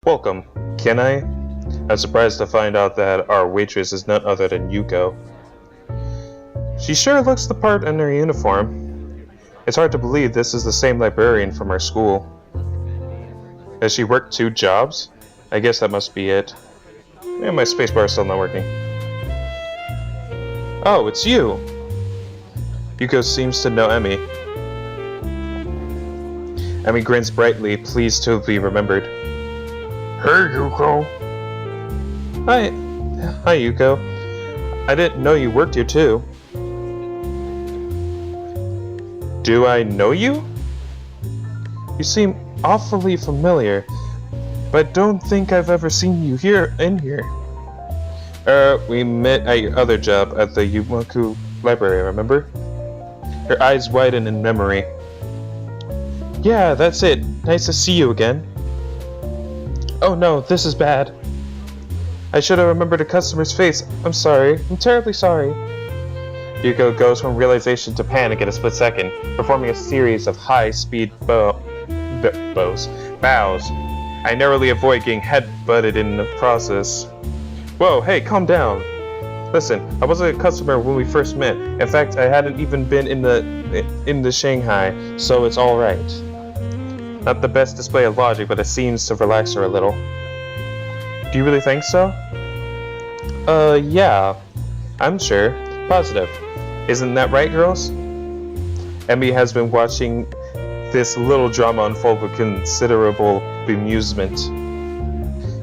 Welcome. Can I? I'm surprised to find out that our waitress is none other than Yuko. She sure looks the part in her uniform. It's hard to believe this is the same librarian from our school. Has she worked 2 jobs? I guess that must be it. And my spacebar is still not working. Oh, it's you! Yuko seems to know Emi. Emi grins brightly, pleased to be remembered. Hey, Yuko. Hi, Yuko. I didn't know you worked here too. Do I know you? You seem awfully familiar, but don't think I've ever seen you in here. We met at your other job at the Yamaku library, remember? Her eyes widen in memory. Yeah, that's it. Nice to see you again. Oh no, this is bad. I should have remembered a customer's face. I'm sorry. I'm terribly sorry. Yuko goes from realization to panic in a split second, performing a series of high-speed bows. I narrowly avoid getting head-butted in the process. Whoa, hey, calm down. Listen, I wasn't a customer when we first met. In fact, I hadn't even been in the Shanghai, so it's all right. Not the best display of logic, but it seems to relax her a little. Do you really think so? Yeah. I'm sure. Positive. Isn't that right, girls? Emi has been watching this little drama unfold with considerable bemusement.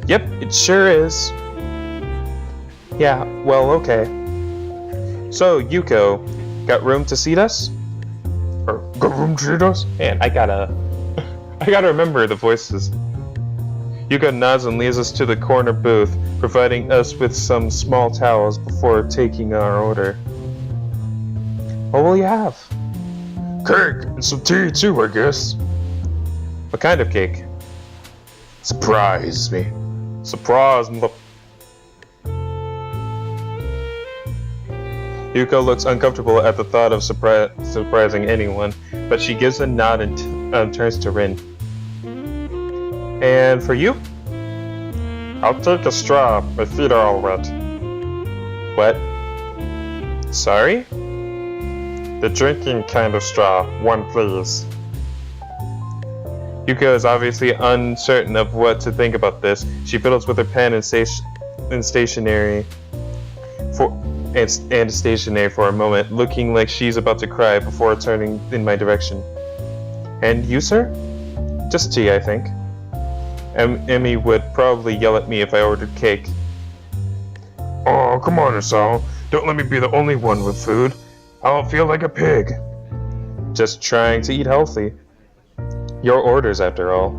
Yep, it sure is. Yeah, well, okay. So, Yuko, got room to seat us? Or got room to seat us? Man, I gotta remember the voices. Yuko nods and leads us to the corner booth, providing us with some small towels before taking our order. What will you have? Cake and some tea too, I guess. What kind of cake? Surprise me. Surprise me. Yuko looks uncomfortable at the thought of surprising anyone, but she gives a nod and turns to Rin. And for you? I'll take a straw. My feet are all wet. What? Sorry? The drinking kind of straw. One, please. Yuko is obviously uncertain of what to think about this. She fiddles with her pen and stationery for a moment, looking like she's about to cry before turning in my direction. And you, sir? Just tea, I think. Emi would probably yell at me if I ordered cake. Oh, come on, Hisao. Don't let me be the only one with food. I'll feel like a pig. Just trying to eat healthy. Your orders, after all.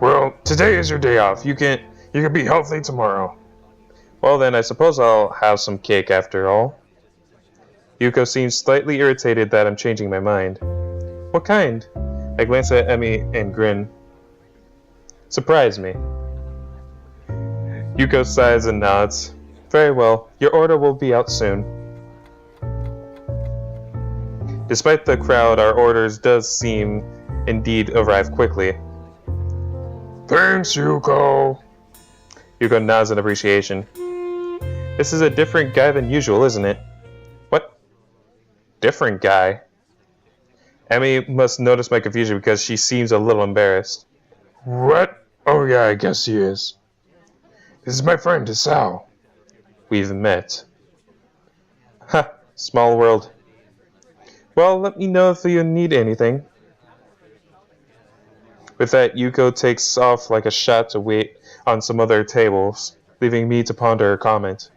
Well, today is your day off. You can be healthy tomorrow. Well then, I suppose I'll have some cake after all. Yuko seems slightly irritated that I'm changing my mind. What kind? I glance at Emi and grin. Surprise me. Yuko sighs and nods. Very well, your order will be out soon. Despite the crowd, our orders does seem indeed arrive quickly. Thanks, Yuko. Yuko nods in appreciation. This is a different guy than usual, isn't it? What? Different guy? Emi must notice my confusion because she seems a little embarrassed. What? Oh yeah, I guess he is. This is my friend, Hisao. We've met. Ha, small world. Well, let me know if you need anything. With that, Yuko takes off like a shot to wait on some other tables, leaving me to ponder her comment.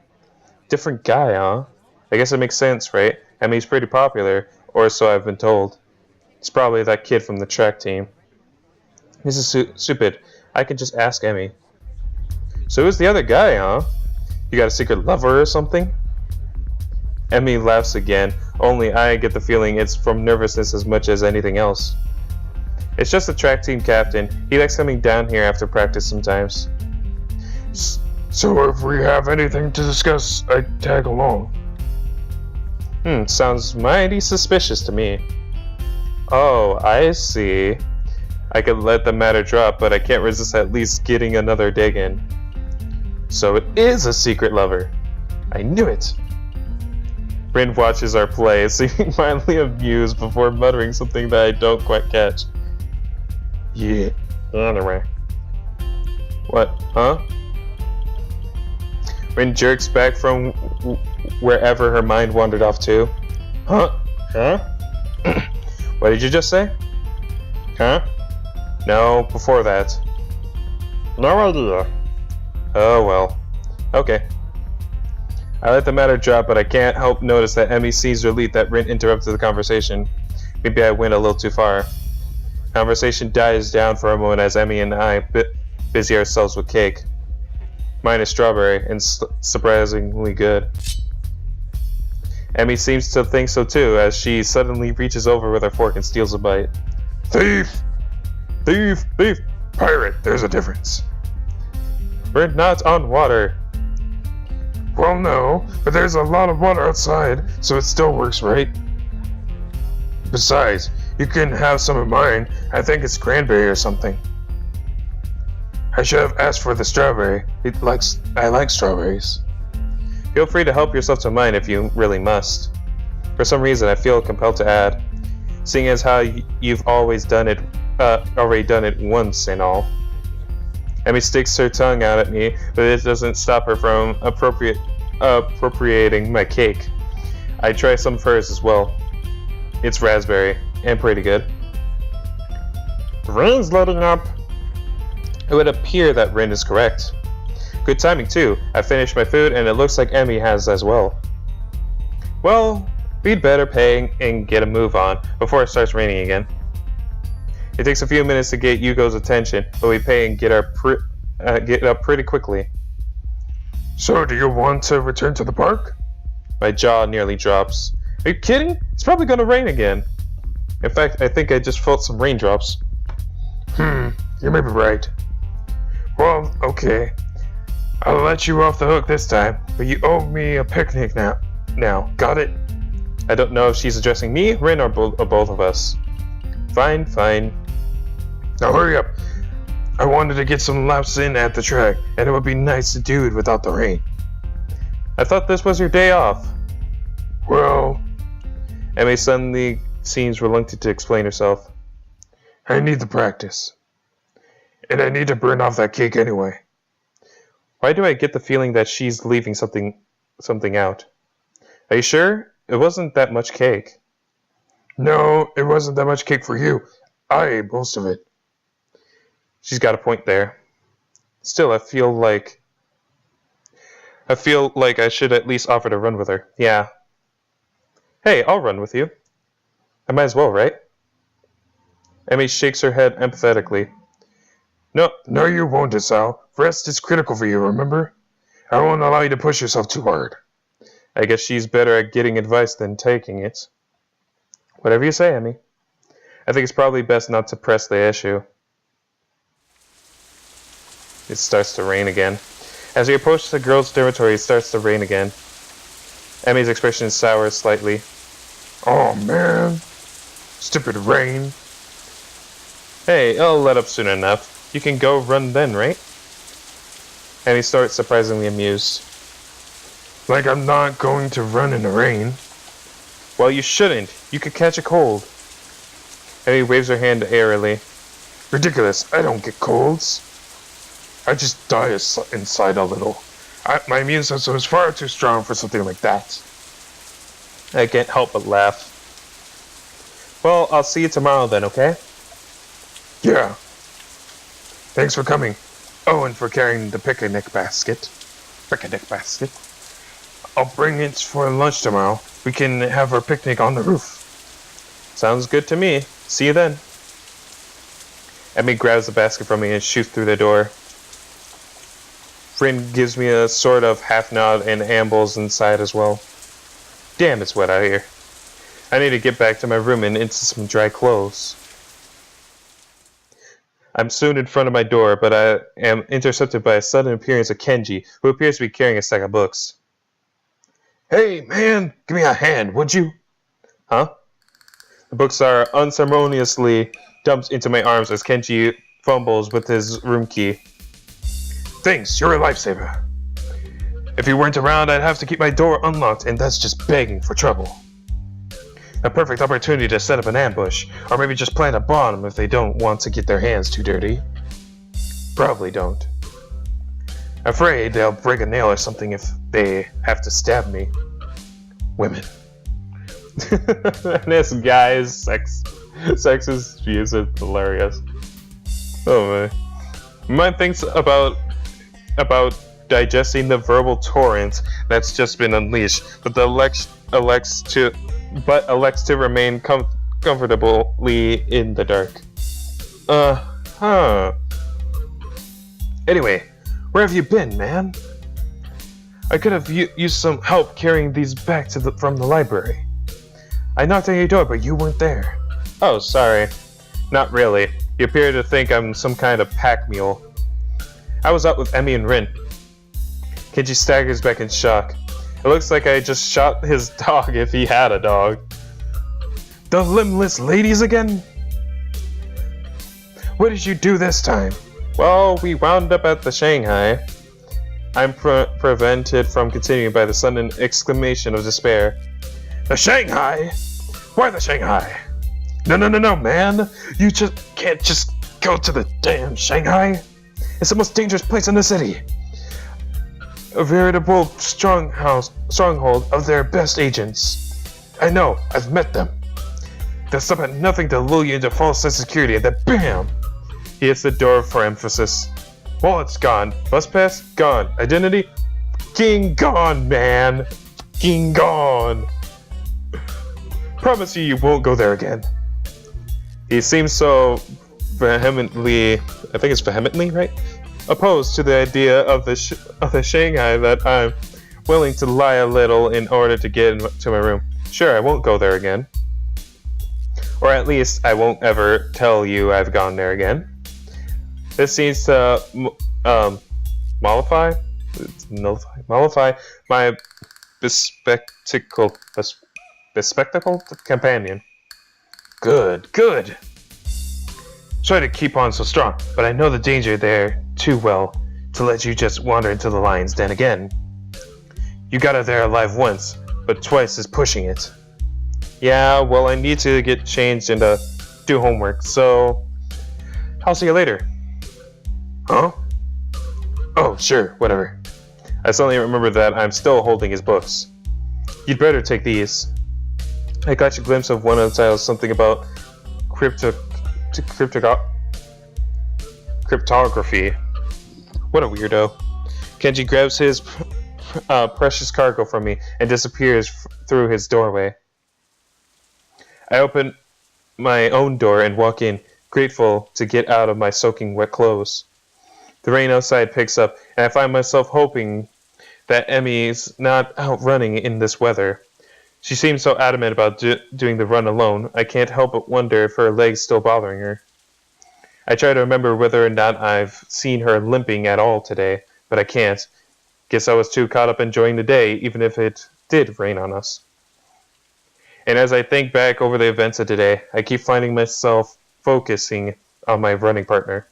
Different guy, huh? I guess it makes sense, right? I mean, he's pretty popular, or so I've been told. It's probably that kid from the track team. This is stupid. I can just ask Emi. So who's the other guy, huh? You got a secret lover or something? Emi laughs again, only I get the feeling it's from nervousness as much as anything else. It's just the track team captain. He likes coming down here after practice sometimes. So if we have anything to discuss, I tag along. Sounds mighty suspicious to me. Oh, I see. I could let the matter drop, but I can't resist at least getting another dig in. So it is a secret lover. I knew it. Rin watches our play, seeming mildly amused before muttering something that I don't quite catch. Yeah, anyway. What, huh? Rin jerks back from wherever her mind wandered off to. Huh? Huh? What did you just say? Huh? No, before that. No idea. Oh well. Okay. I let the matter drop, but I can't help notice that Emmy seems relieved that Rin interrupted the conversation. Maybe I went a little too far. Conversation dies down for a moment as Emmy and I busy ourselves with cake. Mine is strawberry, and surprisingly good. Emmy seems to think so too, as she suddenly reaches over with her fork and steals a bite. Thief! Thief! Thief! Pirate, there's a difference. We're not on water. Well, no, but there's a lot of water outside, so it still works, right? Besides, you can have some of mine. I think it's cranberry or something. I should have asked for the strawberry. I like strawberries. Feel free to help yourself to mine if you really must. For some reason, I feel compelled to add, seeing as how you've always done it, already done it once and all. Emmy sticks her tongue out at me, but it doesn't stop her from appropriating my cake. I try some of hers as well. It's raspberry, and pretty good. The rain's letting up. It would appear that Rin is correct. Good timing too. I finished my food and it looks like Emmy has as well. Well, we'd better pay and get a move on before it starts raining again. It takes a few minutes to get Yugo's attention, but we pay and get up pretty quickly. So, do you want to return to the park? My jaw nearly drops. Are you kidding? It's probably gonna rain again. In fact, I think I just felt some raindrops. You may be right. Well, okay. I'll let you off the hook this time, but you owe me a picnic now. Got it? I don't know if she's addressing me, Rin, or both of us. Fine. Now hurry up. I wanted to get some laps in at the track, and it would be nice to do it without the rain. I thought this was your day off. Well, Emmy suddenly seems reluctant to explain herself. I need the practice. And I need to burn off that cake anyway. Why do I get the feeling that she's leaving something out? Are you sure? It wasn't that much cake. No, it wasn't that much cake for you. I ate most of it. She's got a point there. Still, I feel like I should at least offer to run with her. Yeah. Hey, I'll run with you. I might as well, right? Emmy shakes her head empathetically. No, you won't, Hisao. Rest is critical for you, remember? I won't allow you to push yourself too hard. I guess she's better at getting advice than taking it. Whatever you say, Emmy. I think it's probably best not to press the issue. It starts to rain again. As we approach the girls' dormitory, it starts to rain again. Emmy's expression sours slightly. Oh, man. Stupid rain. Hey, it'll let up soon enough. You can go run then, right? Emmy starts surprisingly amused. Like I'm not going to run in the rain. Well, you shouldn't. You could catch a cold. Emmy waves her hand airily. Ridiculous. I don't get colds. I just die inside a little. My immune system is far too strong for something like that. I can't help but laugh. Well, I'll see you tomorrow then, okay? Yeah. Thanks for coming. Oh, and for carrying the picnic basket. I'll bring it for lunch tomorrow. We can have our picnic on the roof. Sounds good to me. See you then. Emmy grabs the basket from me and shoots through the door. Rin gives me a sort of half nod and ambles inside as well. Damn, it's wet out here. I need to get back to my room and into some dry clothes. I'm soon in front of my door, but I am intercepted by a sudden appearance of Kenji, who appears to be carrying a stack of books. Hey, man, give me a hand, would you? Huh? The books are unceremoniously dumps into my arms as Kenji fumbles with his room key. Thanks, you're a lifesaver. If you weren't around, I'd have to keep my door unlocked, and that's just begging for trouble. A perfect opportunity to set up an ambush, or maybe just plant a bomb if they don't want to get their hands too dirty. Probably don't. Afraid they'll break a nail or something if they have to stab me. Women. This guy's sexist views are hilarious. Oh man. Mine thinks about digesting the verbal torrent that's just been unleashed, but elects to remain comfortably in the dark. Anyway, where have you been, man? I could have used some help carrying these back from the library. I knocked on your door, but you weren't there. Oh, sorry. Not really. You appear to think I'm some kind of pack mule. I was out with EMI and Rin. Kenji staggers back in shock. It looks like I just shot his dog if he had a dog. The limbless ladies again? What did you do this time? Well, we wound up at the Shanghai. I'm prevented from continuing by the sudden exclamation of despair. The Shanghai? Why the Shanghai? No, man. You just can't just go to the damn Shanghai. It's the most dangerous place in the city. A veritable stronghold of their best agents. I know, I've met them. They'll stop at nothing to lure you into false sense of security, and then BAM! He hits the door for emphasis. Wallet's gone. Bus pass? Gone. Identity? King gone, man. King gone. Promise you won't go there again. He seems so vehemently, I think it's vehemently, right? Opposed to the idea of the Shanghai that I'm willing to lie a little in order to get into my room. Sure, I won't go there again. Or at least I won't ever tell you I've gone there again. This seems to mollify my bespectacled companion. Good. Try to keep on so strong, but I know the danger there too well to let you just wander into the lion's den again. You got her there alive once, but twice is pushing it. Yeah, well, I need to get changed and do homework, so I'll see you later. Huh? Oh, sure, whatever. I suddenly remember that I'm still holding his books. You'd better take these. I got a glimpse of one of the titles, something about cryptography. What a weirdo. Kenji grabs his precious cargo from me and disappears through his doorway. I open my own door and walk in, grateful to get out of my soaking wet clothes. The rain outside picks up, and I find myself hoping that EMI's not out running in this weather. She seems so adamant about doing the run alone, I can't help but wonder if her leg's still bothering her. I try to remember whether or not I've seen her limping at all today, but I can't. Guess I was too caught up enjoying the day, even if it did rain on us. And as I think back over the events of today, I keep finding myself focusing on my running partner.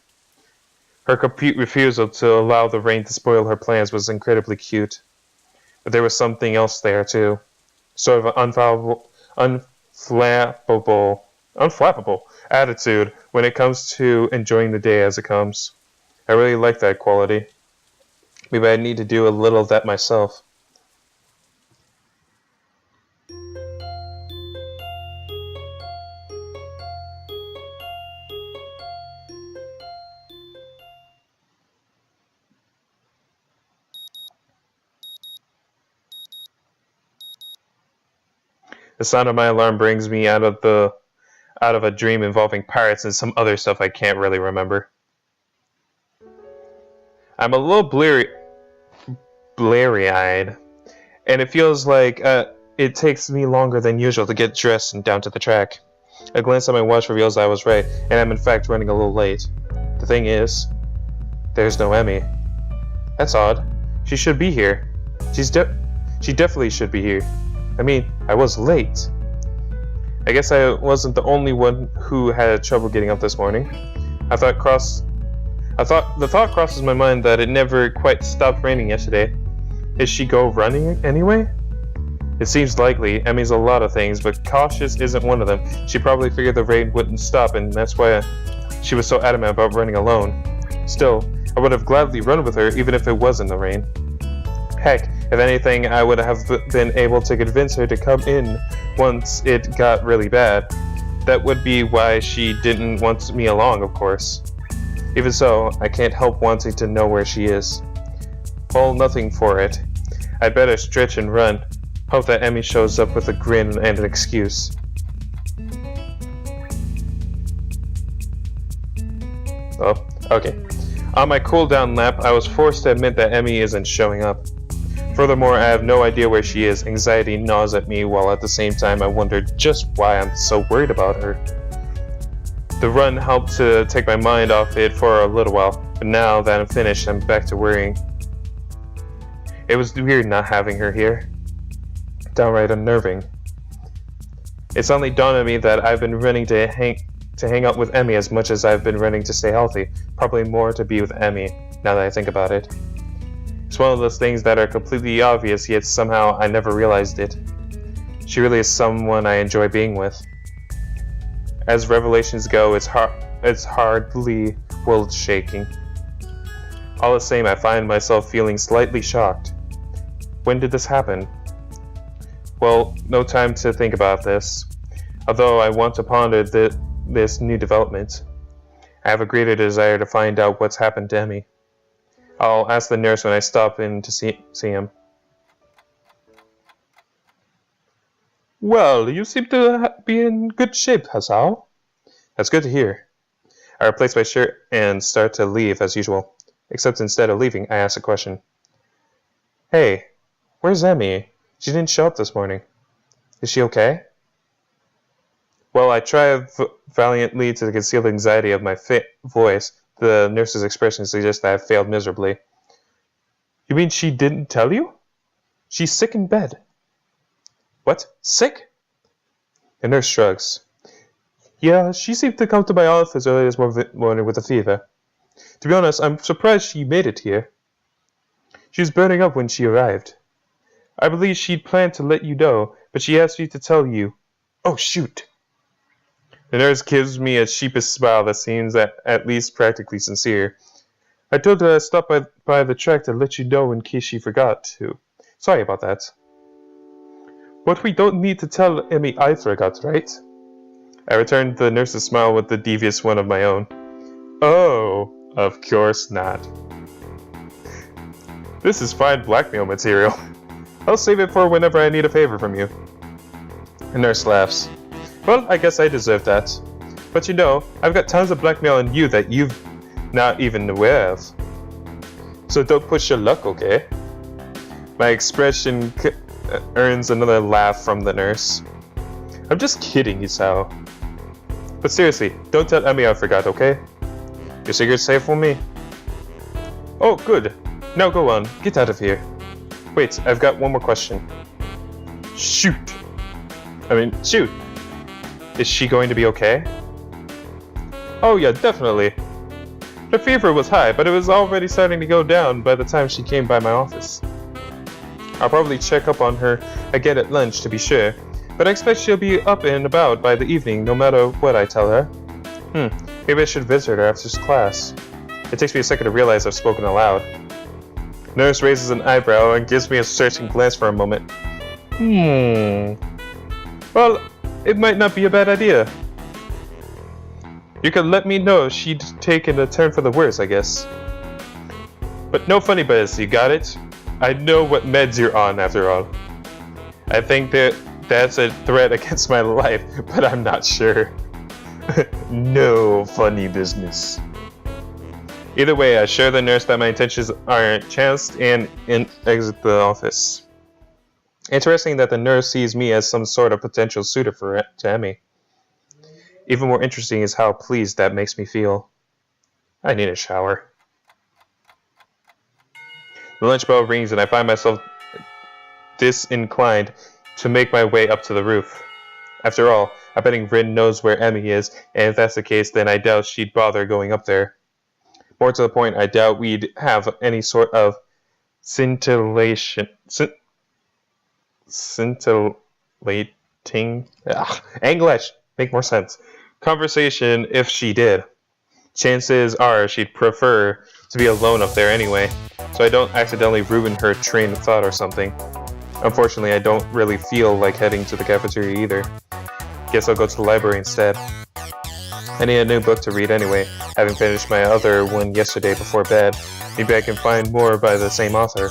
Her complete refusal to allow the rain to spoil her plans was incredibly cute. But there was something else there, too. Sort of an unflappable attitude when it comes to enjoying the day as it comes. I really like that quality. Maybe I need to do a little of that myself. The sound of my alarm brings me out of a dream involving pirates and some other stuff I can't really remember. I'm a little bleary-eyed, and it feels like it takes me longer than usual to get dressed and down to the track. A glance at my watch reveals I was right, and I'm in fact running a little late. The thing is, there's no EMI. That's odd. She should be here. She definitely should be here. I mean, I was late. I guess I wasn't the only one who had trouble getting up this morning. The thought crosses my mind that it never quite stopped raining yesterday. Did she go running anyway? It seems likely. Emi's a lot of things, but cautious isn't one of them. She probably figured the rain wouldn't stop, and that's why she was so adamant about running alone. Still, I would have gladly run with her even if it was in the rain. Heck, if anything, I would have been able to convince her to come in once it got really bad. That would be why she didn't want me along, of course. Even so, I can't help wanting to know where she is. Well, nothing for it. I'd better stretch and run. Hope that Emi shows up with a grin and an excuse. Oh, okay. On my cooldown lap, I was forced to admit that Emi isn't showing up. Furthermore, I have no idea where she is. Anxiety gnaws at me, while at the same time I wonder just why I'm so worried about her. The run helped to take my mind off it for a little while, but now that I'm finished, I'm back to worrying. It was weird not having her here. Downright unnerving. It suddenly dawned on me that I've been running to hang out with Emi as much as I've been running to stay healthy. Probably more to be with Emi, now that I think about it. It's one of those things that are completely obvious, yet somehow I never realized it. She really is someone I enjoy being with. As revelations go, it's hardly world-shaking. All the same, I find myself feeling slightly shocked. When did this happen? Well, no time to think about this. Although I want to ponder this new development, I have a greater desire to find out what's happened to Emi. I'll ask the nurse when I stop in to see him. Well, you seem to be in good shape, Hisao. That's good to hear. I replace my shirt and start to leave as usual. Except instead of leaving, I ask a question. Hey, where's Emi? She didn't show up this morning. Is she okay? Well, I try valiantly to conceal the anxiety of my voice. The nurse's expression suggests that I have failed miserably. You mean she didn't tell you? She's sick in bed. What? Sick? The nurse shrugs. Yeah, she seemed to come to my office early this morning with a fever. To be honest, I'm surprised she made it here. She was burning up when she arrived. I believe she'd planned to let you know, but she asked me to tell you. Oh, shoot. The nurse gives me a sheepish smile that seems at least practically sincere. I told her I stopped by the track to let you know in case she forgot to. Sorry about that. But we don't need to tell Emi I forgot, right? I returned the nurse's smile with the devious one of my own. Oh, of course not. This is fine blackmail material. I'll save it for whenever I need a favor from you. The nurse laughs. Well, I guess I deserve that. But you know, I've got tons of blackmail on you that you've not even aware of. So don't push your luck, okay? My expression earns another laugh from the nurse. I'm just kidding, Hisao. But seriously, don't tell Emi I forgot, okay? Your secret's safe with me. Oh, good. Now go on, get out of here. Wait, I've got one more question. Shoot. Is she going to be okay? Oh yeah, definitely. Her fever was high, but it was already starting to go down by the time she came by my office. I'll probably check up on her again at lunch to be sure, but I expect she'll be up and about by the evening no matter what I tell her. Maybe I should visit her after class. It takes me a second to realize I've spoken aloud. Nurse raises an eyebrow and gives me a searching glance for a moment. Well, it might not be a bad idea. You could let me know if she'd taken a turn for the worse, I guess. But no funny buzz, you got it? I know what meds you're on, after all. I think that's a threat against my life, but I'm not sure. No funny business. Either way, I assure the nurse that my intentions aren't chanced and exit the office. Interesting that the nurse sees me as some sort of potential suitor to Emi. Even more interesting is how pleased that makes me feel. I need a shower. The lunch bell rings and I find myself disinclined to make my way up to the roof. After all, I'm betting Rin knows where EMI is, and if that's the case, then I doubt she'd bother going up there. More to the point, I doubt we'd have any sort of scintillating... English! Make more sense. Conversation if she did. Chances are she'd prefer to be alone up there anyway, so I don't accidentally ruin her train of thought or something. Unfortunately, I don't really feel like heading to the cafeteria either. Guess I'll go to the library instead. I need a new book to read anyway, having finished my other one yesterday before bed. Maybe I can find more by the same author.